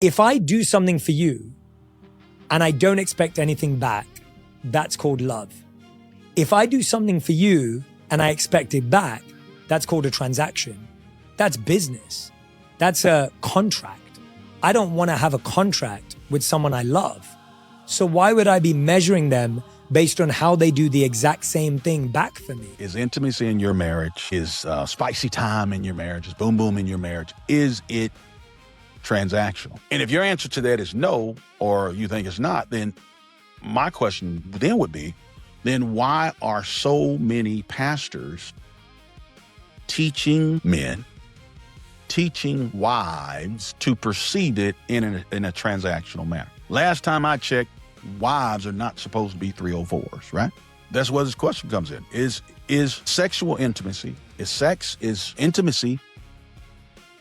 If I do something for you and I don't expect anything back, that's called love. If I do something for you and I expect it back, that's called a transaction. That's business. That's a contract. I don't want to have a contract with someone I love. So why would I be measuring them based on how they do the exact same thing back for me? Is intimacy in your marriage, is spicy time in your marriage, is boom boom in your marriage, is it transactional? And if your answer to that is no, or you think it's not, then my question then would be, then why are so many pastors teaching men, teaching wives to perceive it in a transactional manner? Last time I checked, wives are not supposed to be 304s, right? That's where this question comes in. Is sexual intimacy, is intimacy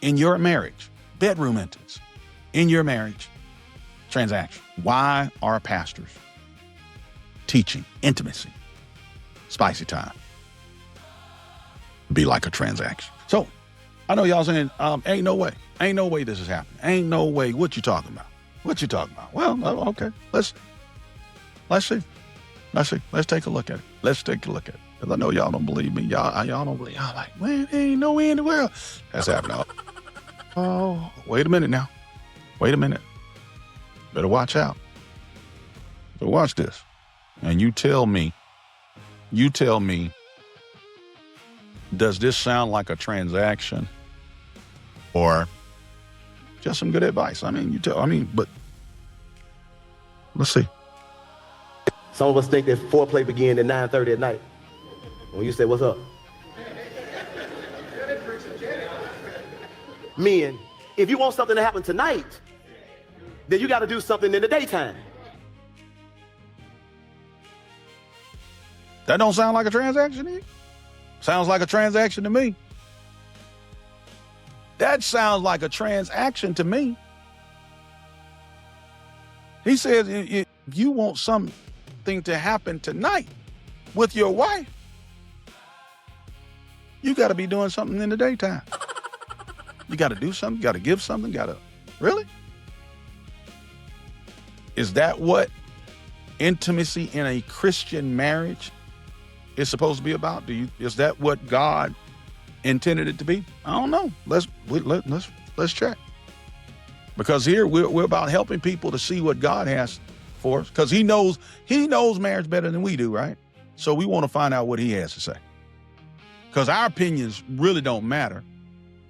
in your marriage, bedroom intimacy, in your marriage, transaction? Why are pastors teaching intimacy, spicy time, be like a transaction? So I know y'all saying, ain't no way this is happening. Ain't no way. What you talking about? What you talking about? Well, okay, let's see. Let's take a look at it. Let's take a look at it. Because I know y'all don't believe me. Y'all don't believe. Y'all like, man, ain't no way in the world that's happening. Oh, wait a minute now. Wait a minute. Better watch out. So watch this. And you tell me, does this sound like a transaction or just some good advice? But let's see. Some of us think that foreplay began at 9:30 at night. When you say, what's up? Men, if you want something to happen tonight, then you got to do something in the daytime. That don't sound like a transaction to you? Sounds like a transaction to me. That sounds like a transaction to me. He says, if you want something to happen tonight with your wife, you got to be doing something in the daytime. You got to do something, got to give something, really? Is that what intimacy in a Christian marriage is supposed to be about? Is that what God intended it to be? I don't know. Let's check. Because here we're about helping people to see what God has for us. Because he knows marriage better than we do, right? So we want to find out what he has to say. Because our opinions really don't matter.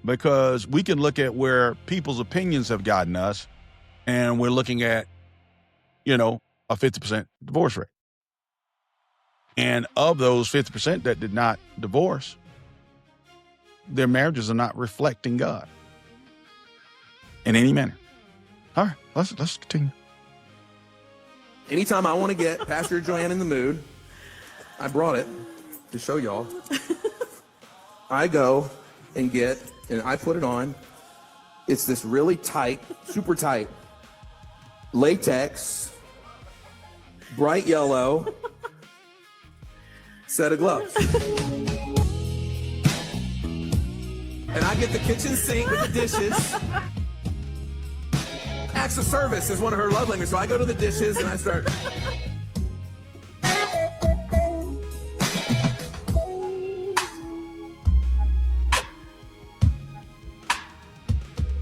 Because we can look at where people's opinions have gotten us, and we're looking at, a 50% divorce rate. And of those 50% that did not divorce, their marriages are not reflecting God in any manner. All right, let's continue. Anytime I want to get Pastor Joanne in the mood, I brought it to show y'all. I go and I put it on. It's this really tight, super tight, latex, bright yellow set of gloves. And I get the kitchen sink with the dishes. Acts of service is one of her love languages. So I go to the dishes and I start.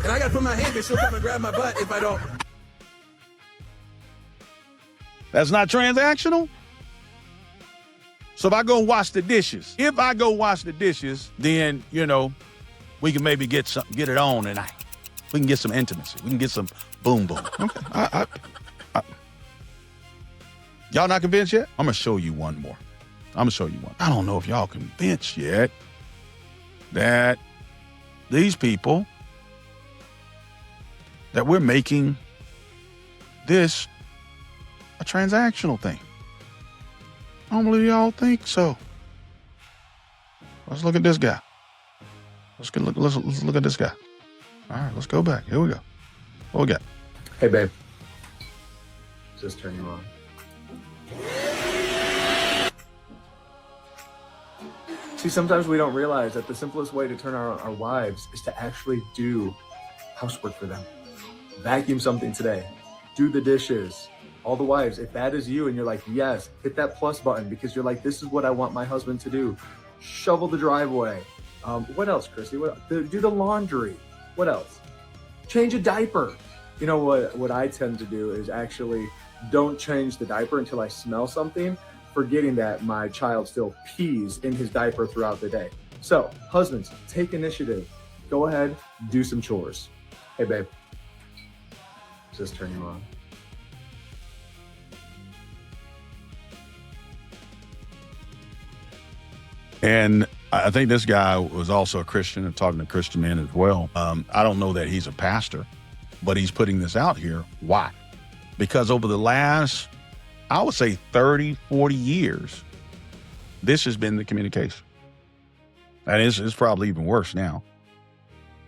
And I gotta put my hand, because she'll come and grab my butt if I don't. That's not transactional? So if I go wash the dishes, then, we can maybe get it on tonight. We can get some intimacy. We can get some boom boom. Okay. Y'all not convinced yet? I'm gonna show you one more. I don't know if y'all convinced yet that these people, that we're making this a transactional thing. I don't believe y'all think so. Let's look at this guy. Let's look at this guy. All right, let's go back. Here we go. What we got? Hey, babe. Just turn you on. See, sometimes we don't realize that the simplest way to turn our wives is to actually do housework for them. Vacuum something today. Do the dishes. All the wives, if that is you and you're like, yes, hit that plus button because you're like, this is what I want my husband to do. Shovel the driveway. What else, Chrissy? Do the laundry. What else? Change a diaper. You know what I tend to do is actually don't change the diaper until I smell something, forgetting that my child still pees in his diaper throughout the day. So husbands, take initiative. Go ahead, do some chores. Hey, babe. Just turn you on. And I think this guy was also a Christian and talking to Christian men as well. I don't know that he's a pastor, but he's putting this out here. Why? Because over the last, I would say 30, 40 years, this has been the communication. And it's probably even worse now.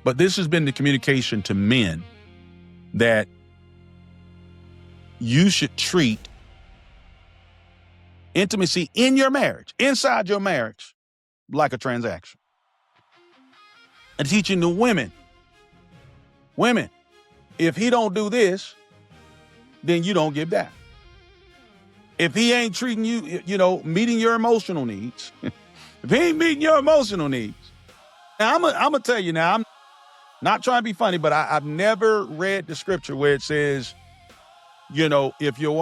But this has been the communication to men that you should treat intimacy in your marriage, inside your marriage, like a transaction. And teaching the women, if he don't do this, then you don't give that. If he ain't treating you, meeting your emotional needs, if he ain't meeting your emotional needs, now I'm gonna tell you now, I'm not trying to be funny, but I've never read the scripture where it says, if your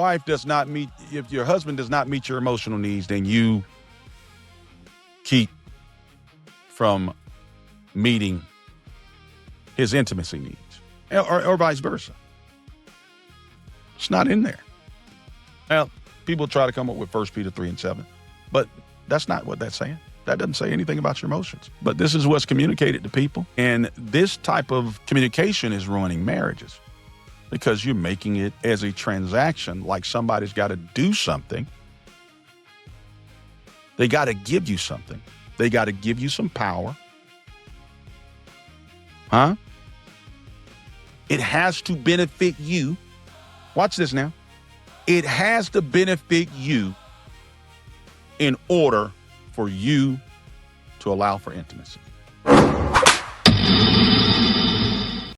husband does not meet your emotional needs, then you keep from meeting his intimacy needs, or vice versa. It's not in there. Now, people try to come up with 1 Peter 3:7, but that's not what that's saying. That doesn't say anything about your emotions. But this is what's communicated to people. And this type of communication is ruining marriages because you're making it as a transaction, like somebody's got to do something. They got to give you something. They got to give you some power. Huh? It has to benefit you. Watch this now. It has to benefit you in order for you to allow for intimacy.